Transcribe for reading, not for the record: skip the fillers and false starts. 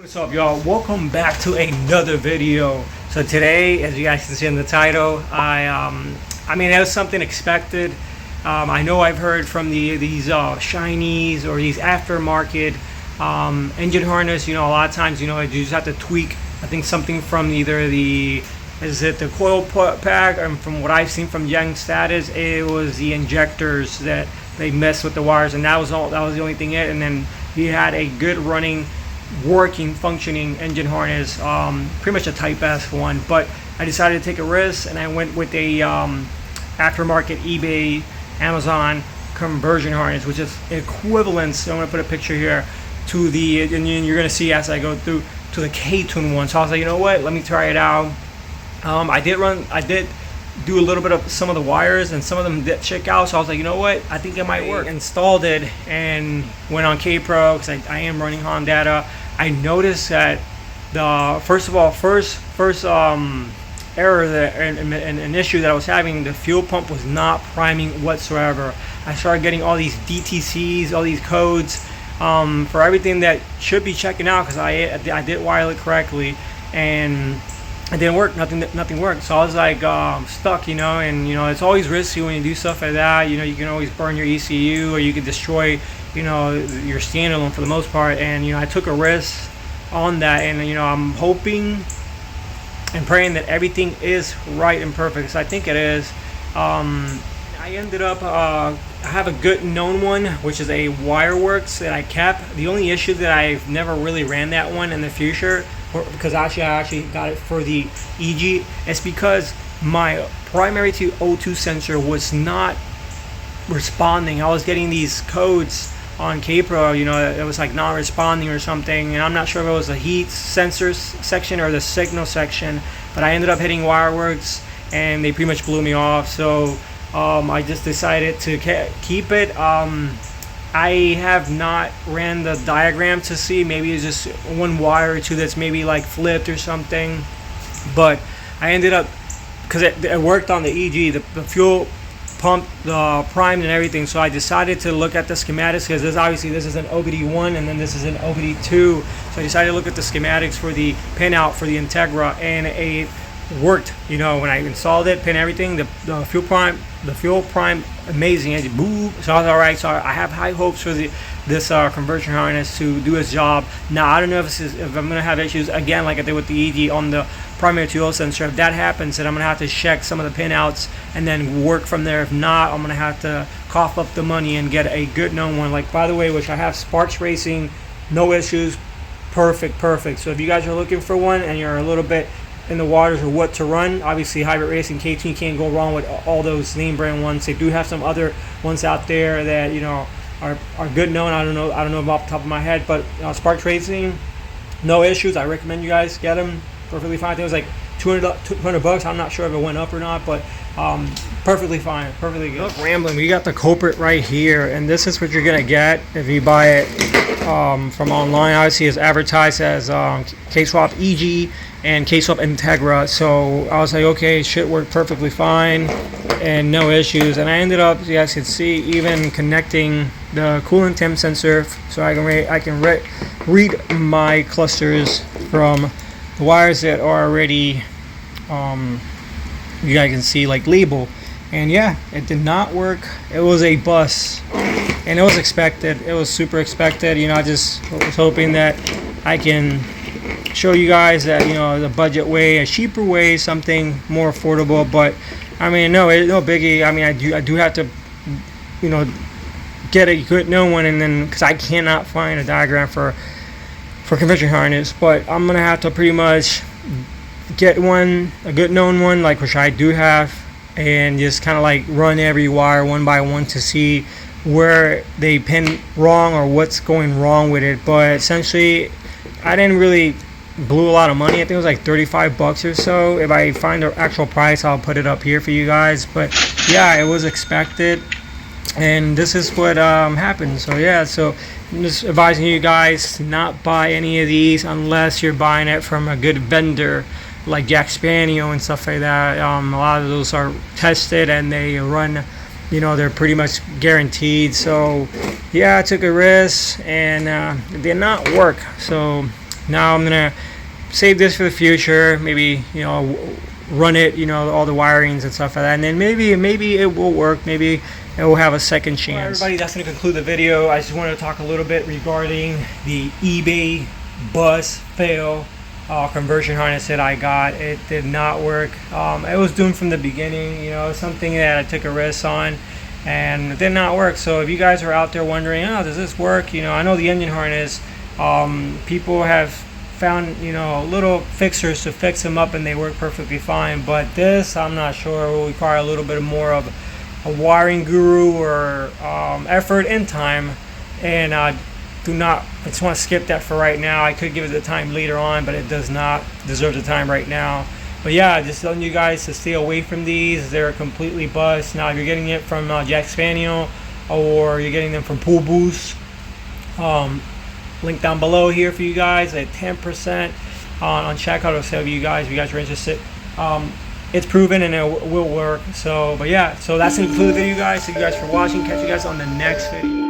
What's up, y'all? Welcome back to another video. So today, as you guys can see in the title, I mean, it was something expected. I know I've heard from these shinies or these aftermarket engine harness. You know, a lot of times, you know, you just have to tweak. I think something from either the coil pack, and from what I've seen from Young Status, it was the injectors that they messed with the wires, and that was all. That was the only thing. And then he had a good running, working, functioning engine harness, pretty much a Type S one. But I decided to take a risk, and I went with a aftermarket eBay, Amazon conversion harness, which is equivalent. So I'm gonna put a picture here to the, and you're gonna see as I go through, to the K-Tune one. So I was like, you know what? Let me try it out. I did do a little bit of some of the wires, and some of them did check out. So I was like, you know what? I think it might work. Installed it and went on K-Pro because I am running Honda. I noticed that the first error that an issue that I was having, the fuel pump was not priming whatsoever. I started getting all these DTCs, all these codes for everything that should be checking out, because I did wire it correctly, and it didn't work. Nothing worked. So I was like stuck, you know. And you know, it's always risky when you do stuff like that. You know, you can always burn your ECU, or you could destroy, you know, your standalone for the most part. And you know, I took a risk on that, and you know, I'm hoping and praying that everything is right and perfect. So I think it is. I ended up I have a good known one, which is a Wireworks that I kept. The only issue that I've never really ran that one in the future, because I actually got it for the EG, it's because my primary to O2 sensor was not responding. I was getting these codes on K-Pro, you know, it was like not responding or something, and I'm not sure if it was the heat sensors section or the signal section, but I ended up hitting Wireworks and they pretty much blew me off. So I just decided to keep it. I have not ran the diagram to see, maybe it's just one wire or two that's maybe like flipped or something, but I ended up, because it worked on the EG, the fuel pump, the primed and everything. So I decided to look at the schematics, because this is an OBD1 and then this is an OBD2. So I decided to look at the schematics for the pinout for the Integra, and it worked. You know, when I installed it, pin everything, the fuel prime, amazing. It boom. So I was all right. So I have high hopes for this conversion harness to do its job. Now I don't know if I'm gonna have issues again like I did with the EG on the primary to O sensor. If that happens, then I'm gonna have to check some of the pinouts and then work from there. If not, I'm gonna have to cough up the money and get a good known one. Like, by the way, which I have Sparks Racing, no issues, perfect. So if you guys are looking for one and you're a little bit in the waters or what to run, obviously Hybrid Racing, K-Tune, can't go wrong with all those name brand ones. They do have some other ones out there that, you know, are good known. I don't know off the top of my head, but Sparks Racing, no issues. I recommend you guys get them. Perfectly fine. I think it was like 200 bucks. I'm not sure if it went up or not, but perfectly fine, perfectly good. Look, rambling. We got the culprit right here, and this is what you're gonna get if you buy it from online. Obviously, it's advertised as K-Swap EG and K-Swap Integra. So I was like, okay, shit worked perfectly fine and no issues. And I ended up, you guys can see, even connecting the coolant temp sensor, so I can read my clusters from the wires that are already, you guys can see, like, label. And yeah, it did not work. It was a bust, and it was expected. It was super expected. You know, I just was hoping that I can show you guys that, you know, the budget way, a cheaper way, something more affordable. But I mean, no biggie. I mean, I do have to, you know, get a good known one, and then, because I cannot find a diagram for conversion harness, but I'm gonna have to pretty much get one, a good known one, like, which I do have, and just kind of like run every wire one by one to see where they pin wrong or what's going wrong with it. But essentially, I didn't really blew a lot of money. I think it was like 35 bucks or so. If I find the actual price, I'll put it up here for you guys. But yeah, it was expected, and this is what happened. So yeah, so I'm just advising you guys to not buy any of these unless you're buying it from a good vendor like Jack Spaniel and stuff like that. A lot of those are tested and they run, you know, they're pretty much guaranteed. So yeah, I took a risk, and it did not work. So now I'm gonna save this for the future. Maybe, you know, run it, you know, all the wirings and stuff like that, and then maybe it will work. Maybe it will have a second chance. Well, everybody, that's going to conclude the video. I just wanted to talk a little bit regarding the eBay bus fail conversion harness that I got. It did not work. It was doomed from the beginning. You know, something that I took a risk on, and it did not work. So if you guys are out there wondering, oh, does this work? You know, I know the engine harness, people have found, you know, little fixers to fix them up and they work perfectly fine, but this, I'm not sure, will require a little bit more of a wiring guru or effort and time, and I just want to skip that for right now. I could give it the time later on, but it does not deserve the time right now. But yeah, just telling you guys to stay away from these. They're completely bust. Now if you're getting it from Jack Spaniel, or you're getting them from Pool Boost, link down below here for you guys at 10% on checkout. I'll sell you guys if you guys are interested. It's proven and it will work. So, but yeah, so that's the conclude the video, guys. Thank you guys for watching. Catch you guys on the next video.